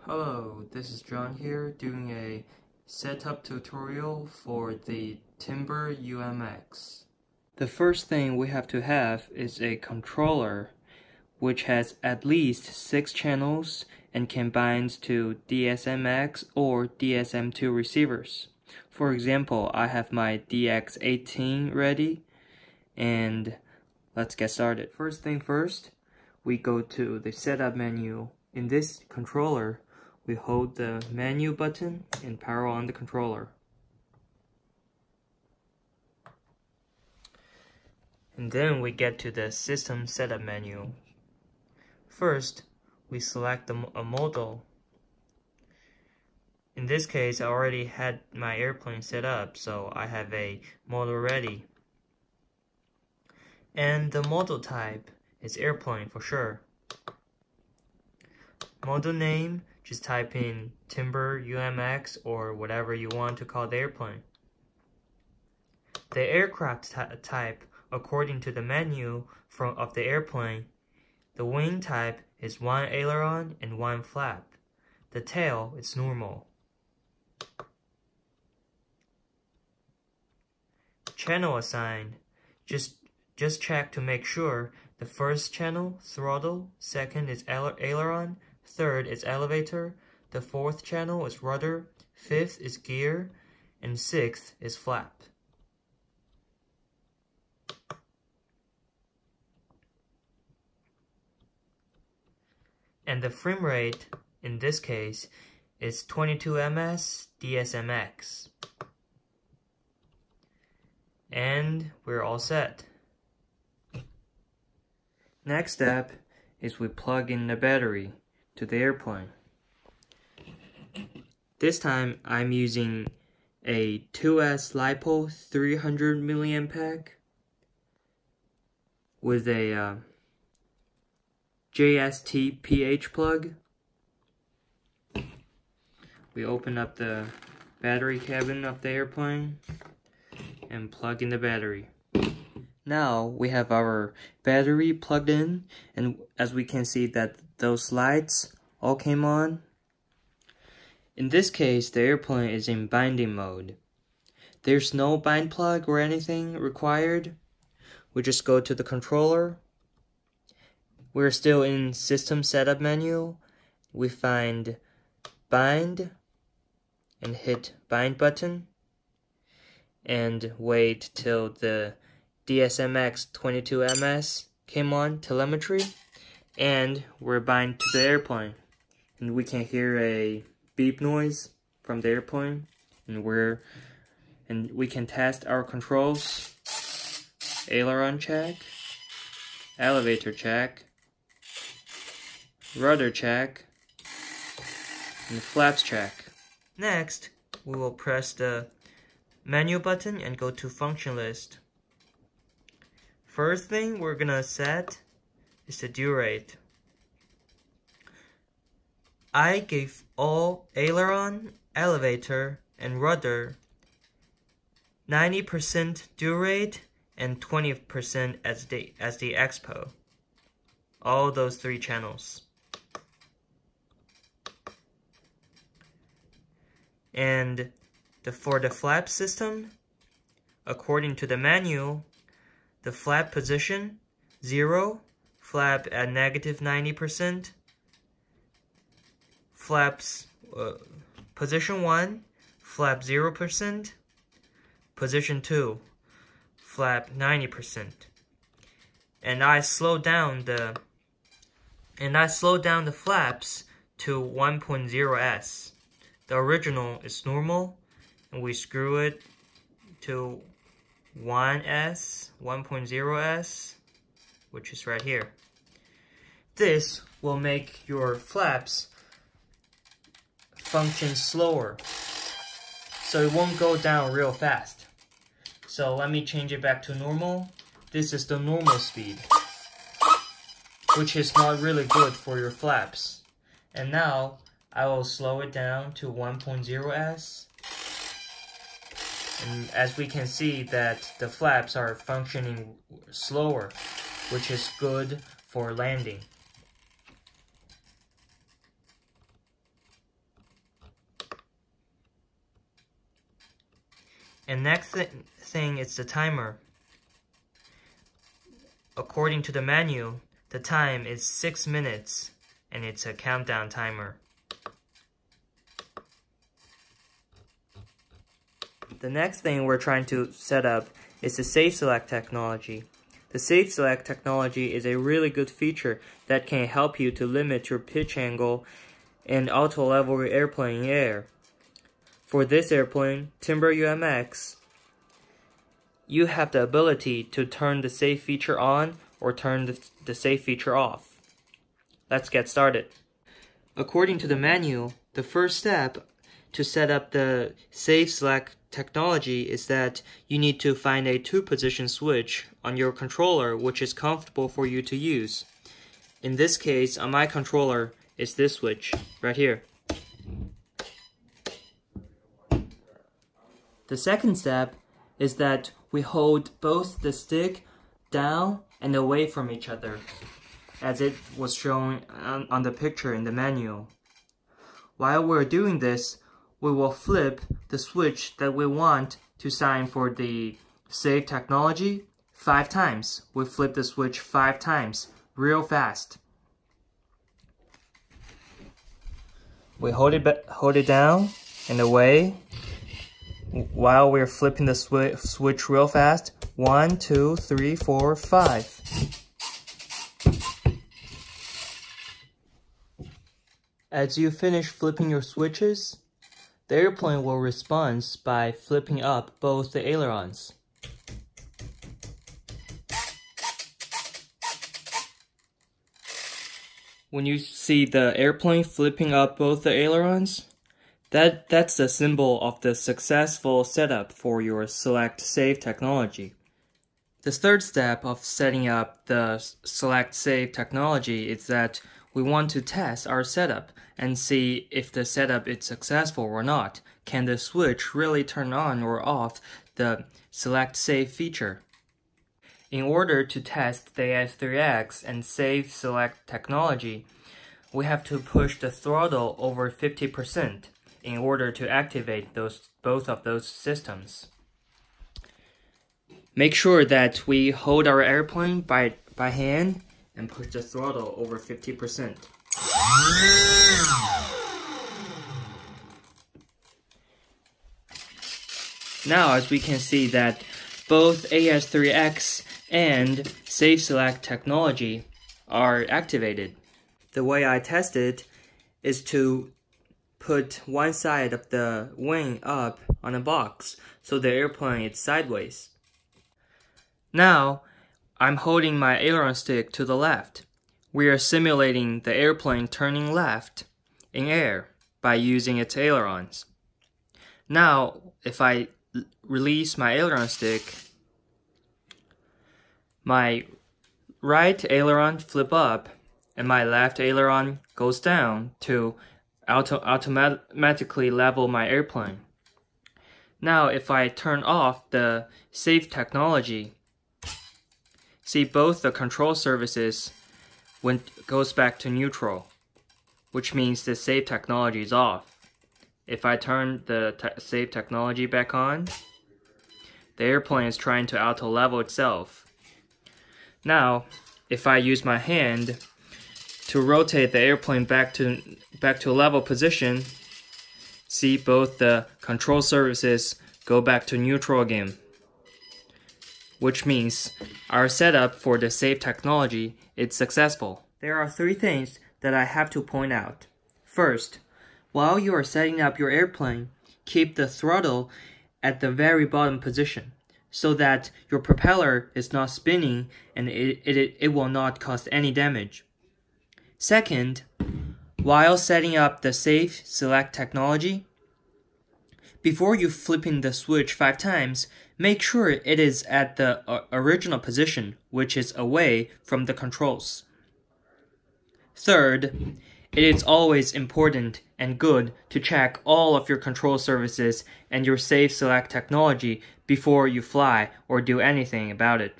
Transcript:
Hello, this is John here doing a setup tutorial for the Timber UMX. The first thing we have to have is a controller which has at least 6 channels and can bind to DSMX or DSM2 receivers. For example, I have my DX18 ready and let's get started. First thing first, we go to the setup menu. In this controller, we hold the menu button and power on the controller. And then we get to the system setup menu. First, we select a model. In this case, I already had my airplane set up, so I have a model ready. And the model type is airplane for sure. Model name, just type in Timber UMX or whatever you want to call the airplane. The aircraft type, according to the menu of the airplane, the wing type is 1 aileron and 1 flap. The tail is normal. Channel assigned, just check to make sure the first channel, throttle, second is aileron, third is elevator, the fourth channel is rudder, fifth is gear, and sixth is flap. And the frame rate, in this case, is 22 ms DSMX. And we're all set. Next step is we plug in the battery to the airplane. This time I'm using a 2S LiPo 300 milliamp pack with a JST PH plug. We open up the battery cabin of the airplane and plug in the battery. Now we have our battery plugged in, and as we can see that those lights all came on. In this case, the airplane is in binding mode. There's no bind plug or anything required. We just go to the controller. We're still in system setup menu. We find bind and hit bind button and wait till the DSMX 22 ms came on telemetry, and we're bind to the airplane, and we can hear a beep noise from the airplane, and we can test our controls: aileron check, elevator check, rudder check, and flaps check. Next, we will press the menu button and go to function list. First thing we're gonna set is the due rate. I gave all aileron, elevator, and rudder 90% due rate and 20% as the expo. All those 3 channels. And for the flap system, according to the manual, the flap position 0, flap at negative 90%, flaps position 1, flap 0%, position 2, flap 90%. And I slow down the flaps to 1.0s. The original is normal, and we screw it to 1.0s, which is right here. This will make your flaps function slower, so it won't go down real fast. So let me change it back to normal. This is the normal speed, which is not really good for your flaps. And now I will slow it down to 1.0s. And as we can see that the flaps are functioning slower, which is good for landing. And next thing is the timer. According to the menu, the time is 6 minutes and it's a countdown timer. The next thing we're trying to set up is the Safe Select technology. The Safe Select technology is a really good feature that can help you to limit your pitch angle and auto-level your airplane in air. For this airplane, Timber UMX, you have the ability to turn the safe feature on or turn the safe feature off. Let's get started. According to the manual, the first step to set up the Safe Select technology is that you need to find a 2-position switch on your controller which is comfortable for you to use. In this case, on my controller, it's this switch right here. The second step is that we hold both the stick down and away from each other, as it was shown on the picture in the manual. While we're doing this, we will flip the switch that we want to sign for the Safe technology 5 times. We flip the switch 5 times, real fast. We hold it down and away while we're flipping the switch real fast. 1, 2, 3, 4, 5. As you finish flipping your switches, the airplane will respond by flipping up both the ailerons. When you see the airplane flipping up both the ailerons, that's the symbol of the successful setup for your Select Safe technology. The third step of setting up the Select Safe technology is that we want to test our setup and see if the setup is successful or not. Can the switch really turn on or off the Select Safe feature? In order to test the AS3X and Safe Select technology, we have to push the throttle over 50% in order to activate both of those systems. Make sure that we hold our airplane by hand and push the throttle over 50%. Now, as we can see that both AS3X and Safe Select technology are activated. The way I test it is to put one side of the wing up on a box so the airplane is sideways. Now, I'm holding my aileron stick to the left. We are simulating the airplane turning left in air by using its ailerons. Now, if I release my aileron stick, my right aileron flip up and my left aileron goes down to automatically level my airplane. Now, if I turn off the Safe technology, see both the control surfaces goes back to neutral, which means the Safe technology is off. If I turn the Safe technology back on, the airplane is trying to auto-level itself. Now, if I use my hand to rotate the airplane back to a level position, see both the control surfaces go back to neutral again, which means our setup for the Safe technology is successful. There are 3 things that I have to point out. First, while you are setting up your airplane, keep the throttle at the very bottom position so that your propeller is not spinning and it will not cause any damage. Second, while setting up the Safe Select technology, before you flipping the switch 5 times, make sure it is at the original position, which is away from the controls. Third, it is always important and good to check all of your control surfaces and your Safe Select technology before you fly or do anything about it.